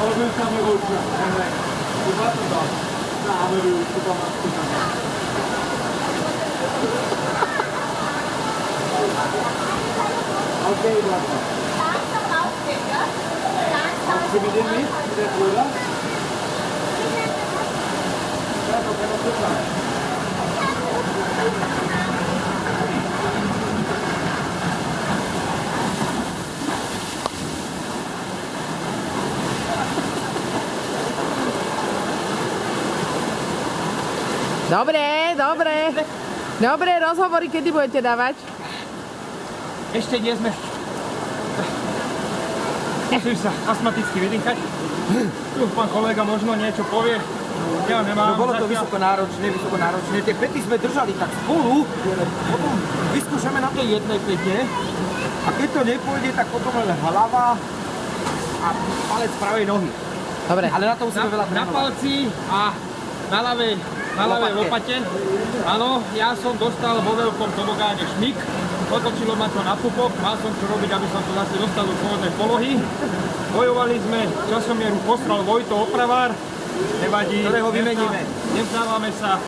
얼굴 땀을 올줄 알아요. 그거보다 아무리 그거 맞고 Okay, brother. Sie mit dem mit der Bruder? Ja, so kann man gut sein. Dobre, dobre. Dobre, rozhovory kedy budete dávať? Ešte nie sme. Musím sa astmaticky vydýchať. Tu pán kolega možno niečo povie. Ja nemám. No bolo to vysoko náročné. Tie pety sme držali tak spolu, potom vyskúšame na tej jednej pete a keď to nepôjde, tak potom len hlava a palec pravej nohy. Dobre. Ale na to musíme veľa Na trénovať. palci a na ľavej lopate. Áno, ja som dostal vo veľkom tobogáne šmik. Otočilo ma to na pupok, mal som čo robiť, aby som to zase dostal do pôvodnej polohy. Bojovali sme, časomieru postral Vojto Opravár. Nevadí. Ktorého vymeníme. Nevzdávame sa.